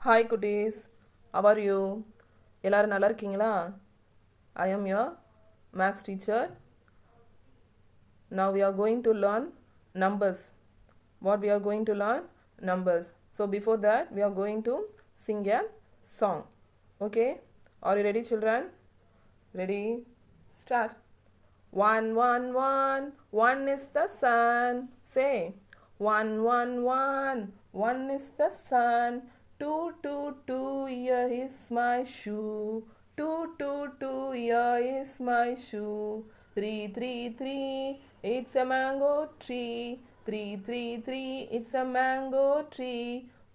Hi குட்டீஸ், how are you? எல்லாரும் நல்லா இருக்கீங்களா? I am your maths teacher. Now we are going to learn numbers. What we are going to learn? Numbers. So before that, we are going to sing a song. Okay? Are you ready, children? Ready? Start. One, one, one, one is the sun. Say. One, one, one, one is the sun. Two, two, two, here is my shoe. Two, two, two, here is my shoe. Three, three, three, it's a mango tree. Three, three, three, it's a mango tree.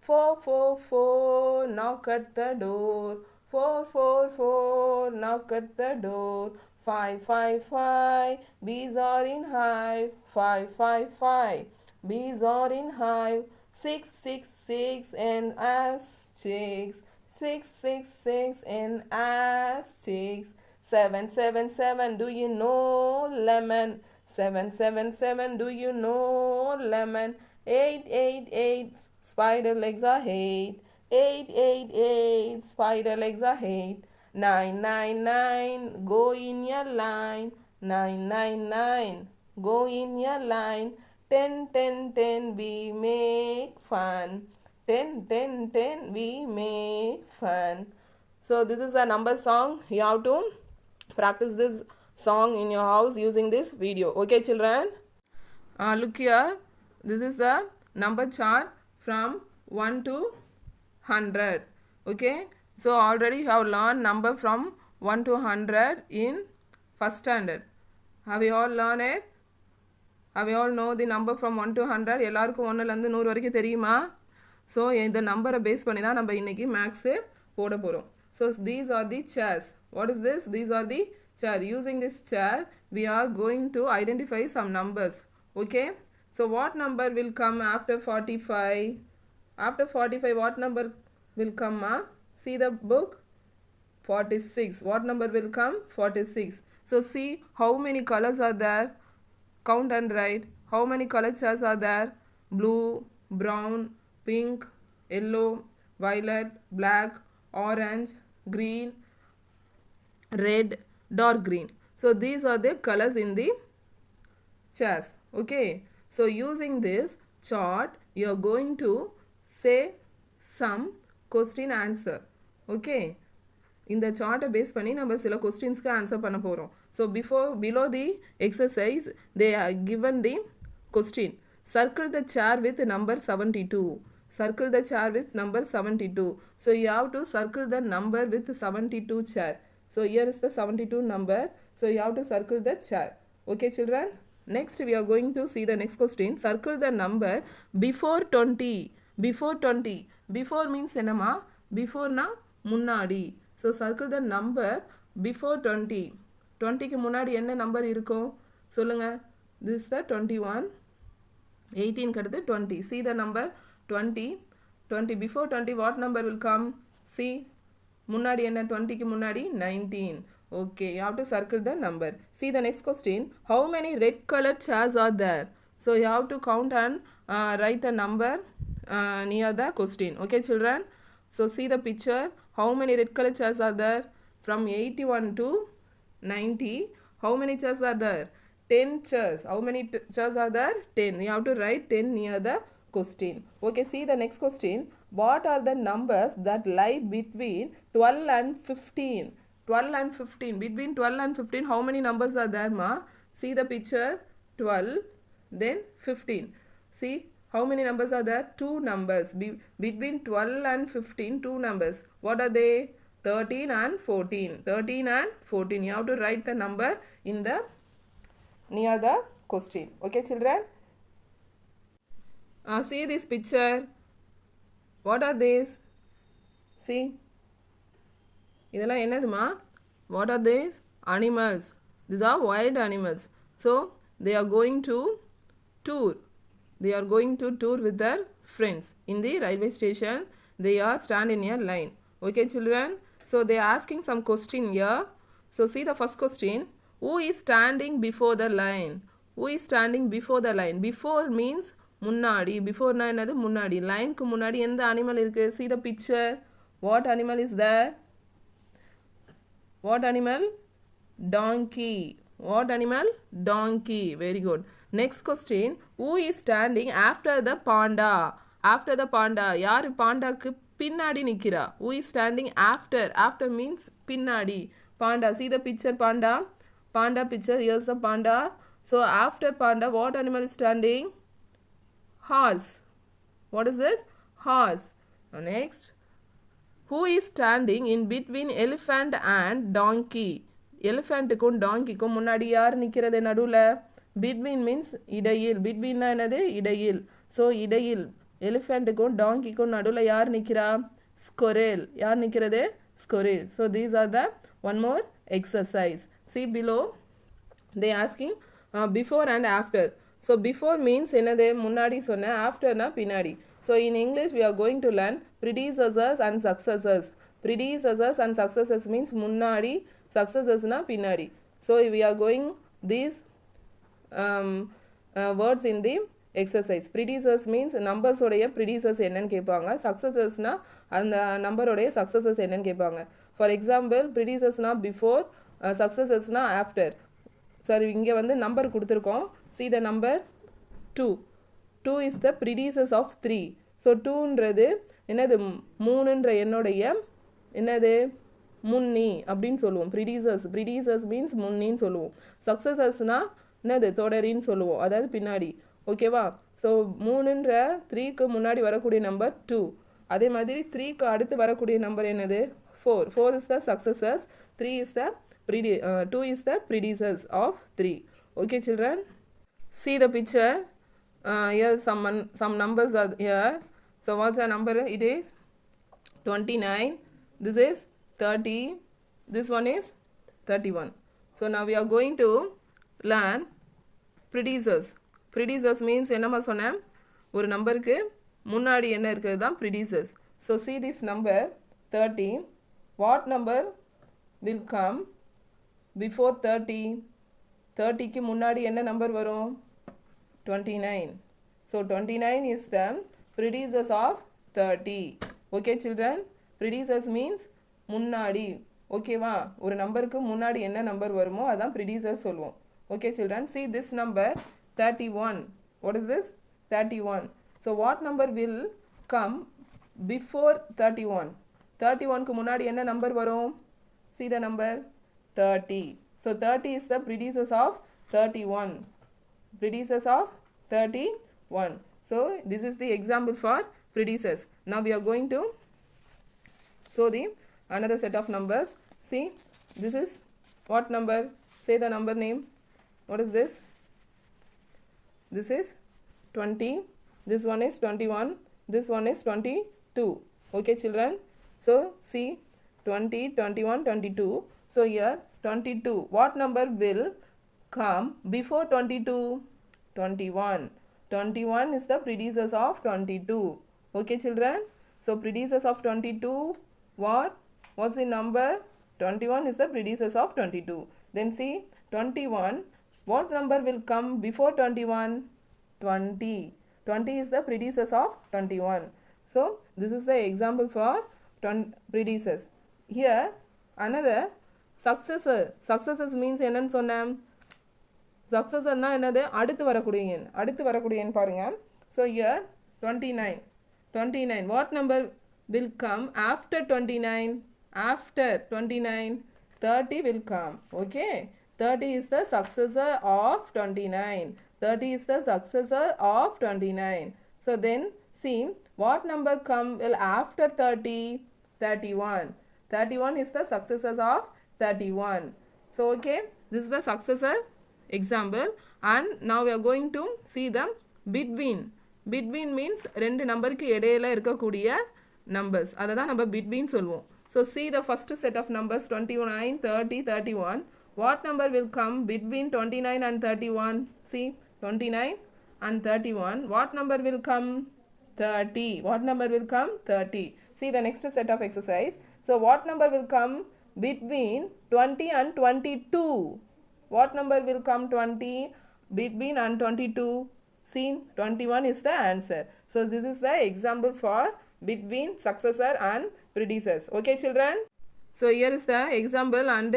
Four, four, four, knock at the door. Four, four, four, knock at the door. Five, five, five, bees are in hive. Five, five, five, bees are in hive. Six, six, six, and ass chicks. Six, six, six, and ass chicks. Seven, seven, seven, do you know lemon? Seven, seven, seven, do you know lemon? Eight, eight, eight, spider legs are eight. Eight, eight, eight, spider legs are eight. Nine, nine, nine, go in your line. Nine, nine, nine, go in your line. 10, 10, 10, we make fun. 10, 10, 10, we make fun. So this is a number song. You have to practice this song in your house using this video. Okay, children? Look here. This is the number chart from 1 to 100. Okay? So already you have learned number from 1 to 100 in first standard. Have you all learned it? Have you all know the number from 1 to 100? எல்லாருக்கும் 1லேருந்து 100 வரைக்கும் தெரியுமா? So இந்த நம்பரை base பண்ணி தான் நம்ம இன்னைக்கு maths போட போகிறோம். So these are the chairs. What is this? These are the chair. Using this chair, we are going to identify some numbers. Okay? So what number will come after 45? After 45, what number will come? See the book? 46. What number will come? 46. So see how many colors are there. Count and write. How many color chairs are there? Blue, brown, pink, yellow, violet, black, orange, green, red, dark green. So these are the colors in the chairs. Okay. So using this chart, you are going to say some question answer. Okay. இந்த சார்ட்டை base பண்ணி நம்ம சில கொஸ்டின்ஸ்க்கு answer பண்ண போகிறோம். So below the exercise they are given the question. Circle the chair with number 72. Circle the chair with number 72. So you have to circle the number with 72 chair. So here is the 72 number. So you have to circle the chair. Okay, children? Next we are going to see the next question. Circle the number before 20. Before 20. Before means enama? Before na முன்னாடி. So circle the number before 20. 20க்கு முன்னாடி என்ன number இருக்கும் சொல்லுங்க. This is the 21. 18 அடுத்து 20. See the number 20. 20 before 20 what number will come? See முன்னாடி என்ன 20க்கு முன்னாடி 19. Okay, you have to circle the number. See the next question. How many red colored chairs are there? So you have to count and write the number near the question. Okay, children? So see the picture. How many red color chairs are there? From 81 to 90. How many chairs are there? 10 chairs. How many chairs are there? 10. You have to write 10 near the question. Okay, see the next question. What are the numbers that lie between 12 and 15? 12 and 15. Between 12 and 15, how many numbers are there, ma? See the picture. 12, then 15. See? How many numbers are there? 2 numbers. Between 12 and 15, 2 numbers. What are they? 13 and 14. 13 and 14. You have to write the number in the near the question. Okay, children? See this picture. What are these? See? இதெல்லாம் என்னதுமா? What are these? Animals. These are wild animals. So, they are going to tour. They are going to tour with their friends. In the railway station, they are stand in a line. Okay, children? So they are asking some question here. So see the first question. Who is standing before the line? Who is standing before the line? Before means முன்னாடி. பிஃபோர்னா என்னது முன்னாடி. லைனுக்கு முன்னாடி எந்த animal இருக்கு? See the picture. What animal is there? What animal? Donkey. What animal? Donkey. Very good. Next question. Who is standing after the panda? After the panda. யார் பாண்டாக்கு பின்னாடி நிக்கிறா? Who is standing after? After means பின்னாடி. Panda. See the picture panda. Panda picture. Here's the panda. So after panda, what animal is standing? Horse. What is this? Horse. Next. Who is standing in between elephant and donkey? எலிஃபண்ட்டுக்கும் டாங்கிக்கும் முன்னாடி யார் நிற்கிறது நடுவில்? Between means இடையில். பிட்வீன்னா என்னது? இடையில். So இடையில் எலிஃபண்ட்டுக்கும் டாங்கிக்கும் நடுவில் யார் நிற்கிறா? ஸ்கொரேல். யார் நிற்கிறது? Squirrel. So these are the one more exercise. See below they asking before and after. So before means என்னது? முன்னாடி சொன்ன. afterனா பின்னாடி. So in English we are going to learn predecessors and successors. Predecessors and successors means முன்னாடி, successorsனா பின்னாடி. So we are going these words in the exercise. Predecessors means numbers உடைய predecessors என்னன்னு கேட்பாங்க. successorsனா அந்த நம்பருடைய successors என்னன்னு கேட்பாங்க. For example predecessorsனா before, successorsனா after. சரி, இங்கே வந்து நம்பர் கொடுத்துருக்கோம். see the number 2. 2 is the predecessor of 3. so 2ன்றது என்னது? 3ன்ற என்னுடைய என்னது? முன்னி அப்படின்னு சொல்லுவோம். predecessors means முன்னின்னு சொல்லுவோம். successorsனா என்னது? தொடரின்னு சொல்லுவோம், அதாவது பின்னாடி. ஓகேவா? ஸோ 3ன்ற 3க்கு முன்னாடி வரக்கூடிய நம்பர் 2. அதே மாதிரி 3க்கு அடுத்து வரக்கூடிய நம்பர் என்னது? 4. 4 is the successors. 3 is the 2 is the predecessors of 3. Okay children, see the picture. Here some numbers are here. So what's the number? It is 29. This is 30. This one is 31. So now we are going to learn predecessors. Predecessors means என்னமா சொன்னேன்? ஒரு நம்பருக்கு முன்னாடி என்ன இருக்கிறது தான் predecessors. So see this number 30. What number will come before 30? 30க்கு முன்னாடி என்ன நம்பர் வரும்? 29. So 29 is the predecessors of 30. Okay children, predecessors means முன்னாடி. ஓகேவா? ஒரு நம்பருக்கு முன்னாடி என்ன நம்பர் வருமோ அதான் predecessors சொல்லுவோம். Okay children, see this number 31. What is this? 31. So what number will come before 31? 31க்கு முன்னாடி என்ன நம்பர் வரும்? See the number 30. So 30 is the predecessor of 31. Predecessor of 31. So this is the example for predecessors. Now we are going to show the another set of numbers. See, this is what number? Say the number name. What is this? This is 20. This one is 21. This one is 22. Okay children, so see 20, 21, 22. So here 22, what number will come before 22? 21. 21 is the predecessor of 22. Okay children, so predecessor of 22, what's the number? 21 is the predecessor of 22. Then see 21, what number will come before 21? 20. 20 is the predecessor of 21. So this is the example for predecessors. Here another successor. Successors means என்னன்னு சொன்னேன்? successorனா என்னது? அடுத்து வரக்கூடிய எண். அடுத்து வரக்கூடிய எண் பாருங்க. So here 29. 29, what number will come after 29? After 29, 30 will come. Okay, 30 is the successor of 29. 30 is the successor of 29. So then see what number come will after 30? 31. 31 is the successor of 31. So okay, this is the successor example. And now we are going to see the between. Between means ரெண்டு நம்பருக்கு இடையில இருக்கக்கூடிய numbers, அதை தான் நம்ம between சொல்லுவோம். So see the first set of numbers 29, 30, 31. What number will come between 29 and 31? See 29 and 31. What number will come? 30. What number will come? 30. See the next set of exercise. So what number will come between 20 and 22? What number will come 20 between and 22? See, 21 is the answer. So this is the example for between successor and predecessor. Okay, children? So here is the example and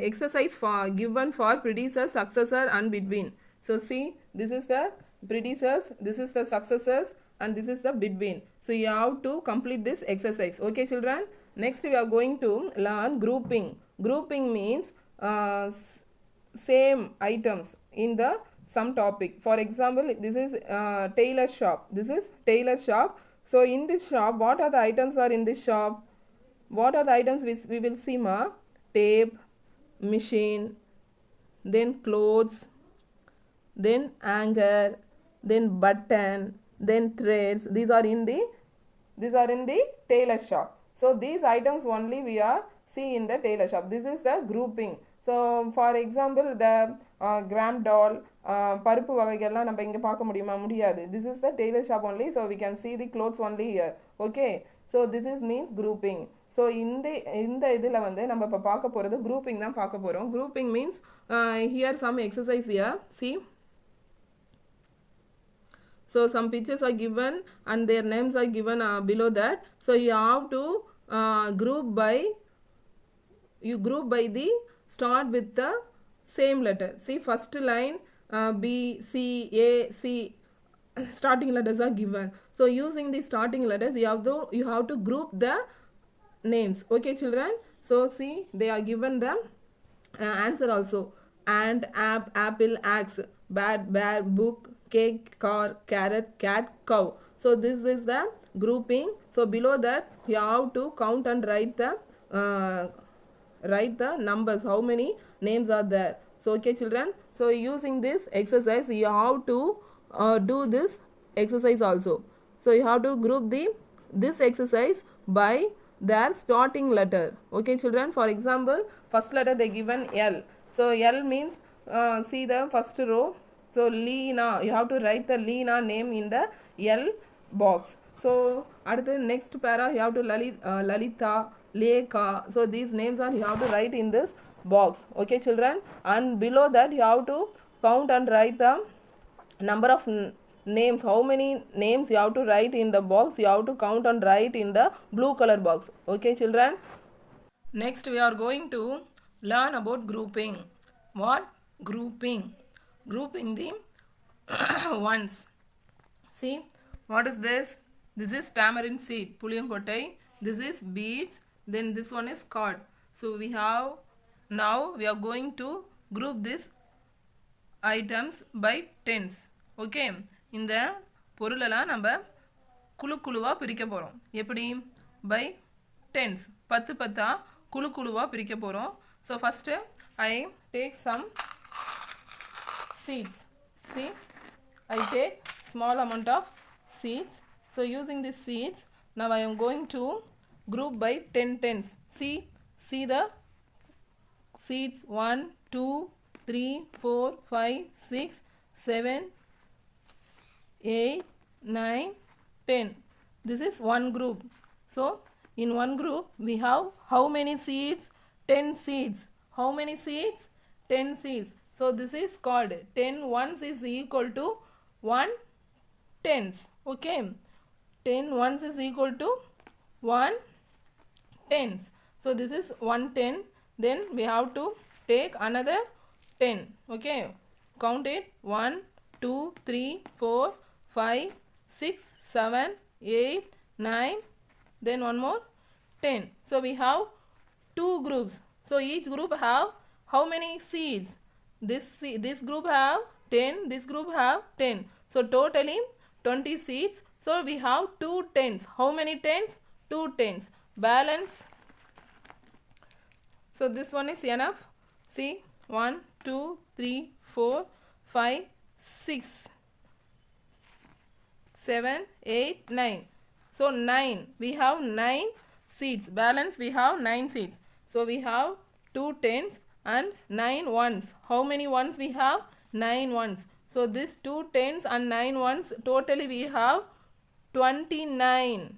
exercise for given for predecessor, successor and between. So see, this is the predecessors, this is the successors and this is the between. So you have to complete this exercise. Okay, children? Next we are going to learn grouping. Grouping means same items in the some topic. For example, this is tailor shop. This is tailor shop. So in this shop, what are the items are in this shop? What are the items we will see, ma? Tape, machine, then clothes, then hanger, then button, then threads. These are in the tailor shop. So these items only we are see in the tailor shop. This is the grouping. So for example, the gram doll, பருப்பு வகைகள்லாம் நம்ம இங்கே பார்க்க முடியுமா? முடியாது. This is the tailor shop only, so we can see the clothes only here. Okay, so this is means grouping. So இந்த இதில் வந்து நம்ம இப்போ பார்க்க போகிறது grouping தான் பார்க்க போகிறோம். Grouping means here some exercise here. See, so some pictures are given and their names are given below that. So you have to group by the start with the same letter. See, first line B, C, A, C starting letters are given. So using the starting letters you have to group the names. Okay, children? So see, they are given the answer also. Ant, app, apple, axe, bat, bear, book, cake, car, carrot, cat, cow. So this is the grouping. So below that you have to count and write the numbers, how many names are there. So okay, children, so using this exercise you have to do this exercise also. So you have to group this exercise by their starting letter. Okay, children? For example, first letter they given L. So L means see the first row. So Leena, you have to write the Leena name in the L box. So at the next para you have to Lalita, Lekha. So these names are you have to write in this box. Okay, children? And below that you have to count and write the number of names. How many names you have to write in the box, you have to count and write in the blue color box. Okay, children? Next we are going to learn about grouping. What? Grouping. Grouping the ones. See, what is this? This is tamarind seed, puliyangkottai. This is beets. Then this one is cod. So we are going to group these items by tens. Okay, இந்த பொருளெல்லாம் நம்ம குழுவாக பிரிக்க போகிறோம். எப்படி? by tens. 10 குழுவாக பிரிக்க போகிறோம். So first I take some seeds. See, I take small amount of seeds. So using these seeds, now I am going to group by 10 tens. See the seeds 1, 2, 3, 4, 5, 6, 7, 8, 9, 10. This is one group. So in one group we have how many seeds? 10 seeds. How many seeds? 10 seeds. So this is called 10 ones is equal to 1 tens. Okay, 10 ones is equal to 1 tens. So this is 1 10. Then we have to take another 10. Okay, count it. 1, 2, 3, 4, 5, 6, 7, 8, 9. Then one more 10. So we have 2 groups. So each group have how many seeds? This group have 10. This group have 10. So totally 20 seeds. So we have 2 tens. How many tens? 2 tens. Balance. So this one is enough. See, 1, 2, 3, 4, 5, 6, 7, 8, 9. So 9. We have 9 seeds. Balance we have 9 seeds. So we have 2 tens and 9 ones. How many ones we have? 9 ones. So this 2 tens and 9 ones, totally we have 29.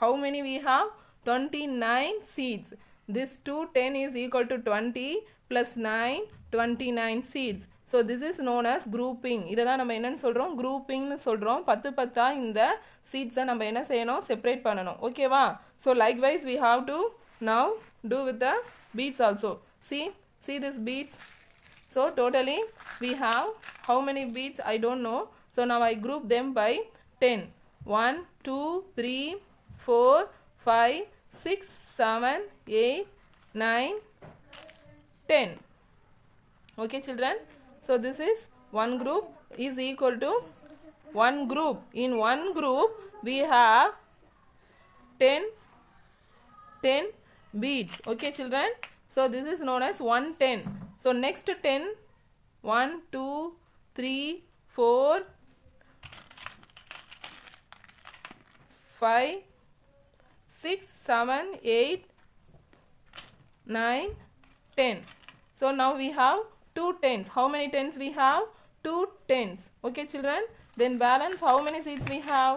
How many we have? 29 seeds. This 2 10 is equal to 20 plus 9, 29 seeds. So this is known as grouping. இதை தான் நம்ம என்னன்னு சொல்கிறோம், groupingனு சொல்கிறோம். 10 இந்த சீட்ஸை நம்ம என்ன செய்யணும், செப்பரேட் பண்ணணும். ஓகேவா? So likewise we have to now do with the beads also. See this beads. So totally we have how many beads I don't know. So now I group them by 10. 1 2 3 4 5 6 7 8 9 10. Okay children, so this is one group is equal to one group. In one group we have 10 beads. Okay children, so this is known as 110. So next 10, 1 2 3 4 5 6 7 8 9 10. So now we have 2 tens. How many tens we have? 2 tens. Okay children, then balance how many seeds we have?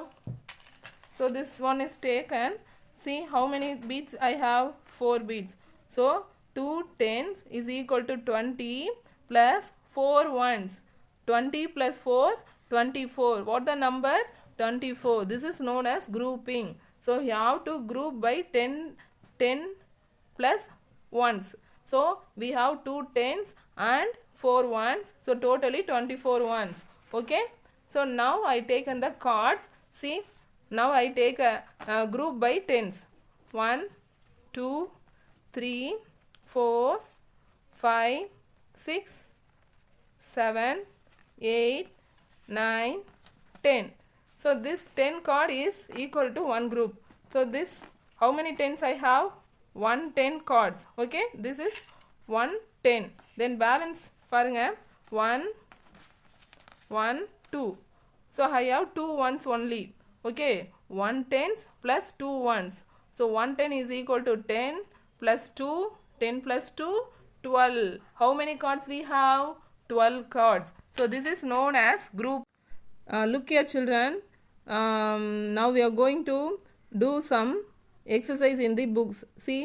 So this one is taken. See how many beads I have? 4 beads. So 2 tens is equal to 20 plus 4 ones. 20 plus 4 24. What the number? 24. This is known as grouping. So you have to group by 10 plus ones. So we have 2 tens and 4 ones. So totally 24 ones. Okay. So now I taken the cards. See, now I take a group by tens. 1 2 3 4 5 6 7 8 9 10. So this 10 card is equal to one group. So this, how many tens I have? 110 cards. Okay, this is 110. Then balance பாருங்க 1 1 2. So I have 2 ones only. Okay, 1 tens plus 2 ones. So 110 is equal to 10 plus 2, 10 plus 2 12. How many cards we have? 12 cards. So this is known as group. Look here children, now we are going to do some exercise in the books. See,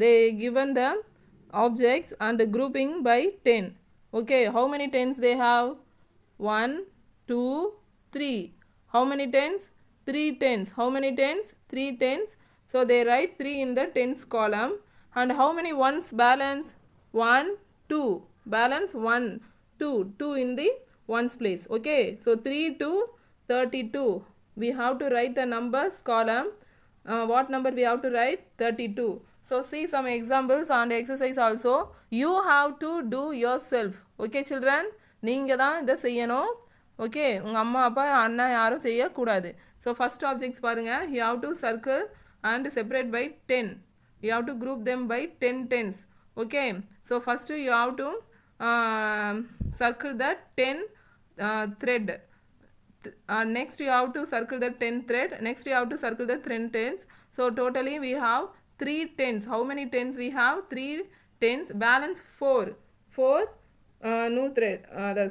they given the objects and the grouping by 10. Okay, how many tens they have? 1 2 3. How many tens? 3 tens. How many tens? 3 tens. So they write 3 in the tens column. And how many ones balance? 1 2. Balance 1 2. 2 in the ones place. Okay, so 3 to 32. We have to write the numbers column. What number we have to write? 32. So see some examples and exercise also. You have to do yourself. Okay children, நீங்கள் தான் இதை செய்யணும். Okay, உங்கள் அம்மா அப்பா அண்ணா யாரும் செய்யக்கூடாது. So first objects பாருங்கள். You have to circle and separate by 10. You have to group them by 10 tens. Okay, so first you have to circle the 10 thread. Next you have to circle the 10 thread. Next you have to circle the 10 tens. So totally we have 3 tens. How many tens we have? 3 tens. Balance 4 new thread. The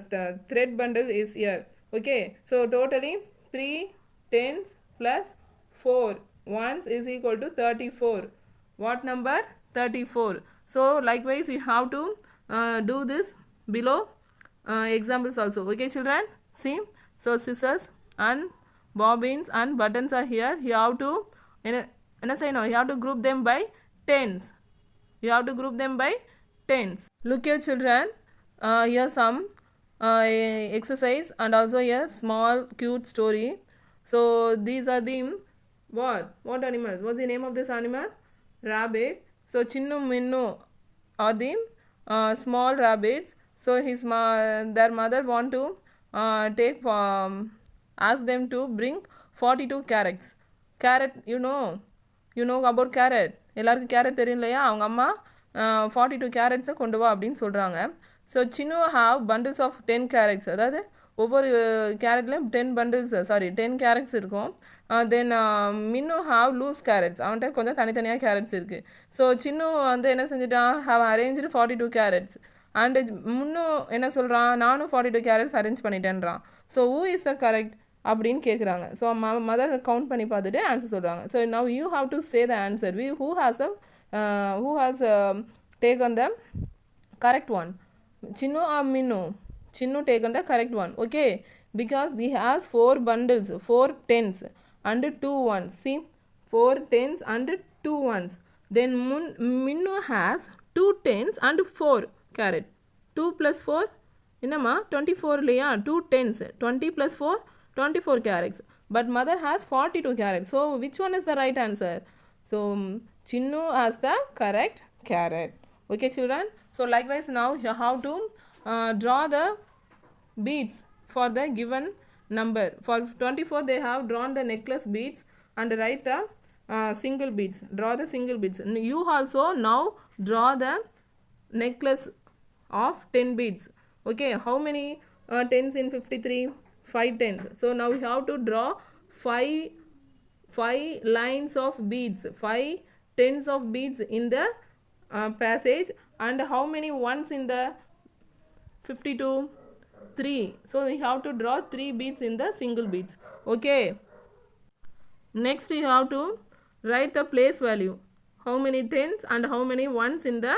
thread bundle is here. Okay, so totally 3 tens plus 4 ones is equal to 34. What number? 34. So likewise you have to do this below examples also. Okay children, see, so scissors and bobbins and buttons are here. You have to you have to group them by tens. You have to group them by tens. Look here children, here some exercise and also here small cute story. So these are the what animals? What's the name of this animal? Rabbit. So Chinnu Minnu are the small rabbits. So their mother want to ask them to bring 42 carrots. Carrot, you know about carrot. எல்லாருக்கும் carrot தெரியும் இல்லையா? அவங்க அம்மா 42 கேரட்ஸை கொண்டு வா அப்படின்னு சொல்கிறாங்க. So Chinnu have bundles of 10 carrots. அதாவது ஒவ்வொரு கேரட்லேயும் 10 கேரட்ஸ் இருக்கும். தென் மின்னு ஹாவ் லூஸ் கேரட்ஸ். அவன்கிட்ட கொஞ்சம் தனித்தனியாக கேரட்ஸ் இருக்குது. ஸோ சின்னு வந்து என்ன செஞ்சுட்டான்? Have arrange 42 carrots. அண்டு முன்னும் என்ன சொல்கிறான்? நானும் 42 கேரட்ஸ் அரேஞ்ச் பண்ணிட்டேன்றான். So who is the correct அப்படின்னு கேட்குறாங்க. ஸோ மதர் கவுண்ட் பண்ணி பார்த்துட்டு ஆன்சர் சொல்கிறாங்க. So now you have to say the answer. Who has taken the correct one. Chinnu or Minnu? Chinnu taken the correct one. Okay. Because he has 4 bundles, 4 tens and 2 ones. See, 4 tens and 2 ones. Then Minnu has 2 tens and 4 carrot. 2 plus 4 என்னம்மா 24 இல்லையா 2 tens 20 plus 4 24 carrots, but mother has 42 carrots. So which one is the right answer? So Chinnu has the correct carrot. Okay children, so likewise now you have to draw the beads for the given number. For 24 they have drawn the necklace beads and write the single beads. Draw the single beads. You also now draw the necklace of 10 beads. Okay, how many tens in 53? 5 tens. So now you have to draw 5 lines of beads, 5 tens of beads in the passage. And how many ones in the 52? 3. So you have to draw 3 beads in the single beads. Okay, next you have to write the place value, how many tens and how many ones in the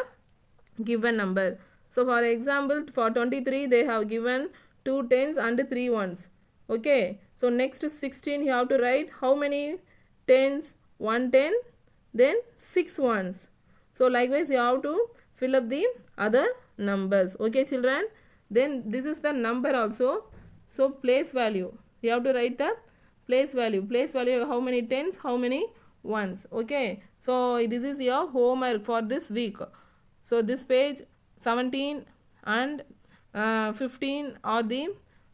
given number. So for example, for 23 they have given 2 tens and 3 ones. Okay, so next 16 you have to write how many tens, 1 10, then 6 ones. So likewise you have to fill up the other numbers. Okay children, then this is the number also. So place value, you have to write the place value. Place value, how many tens, how many ones. Okay, so this is your homework for this week. So this page 17 and 15 are the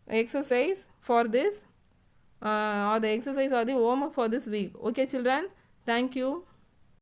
exercise for this or the exercise or the homework for this week. Okay children, thank you.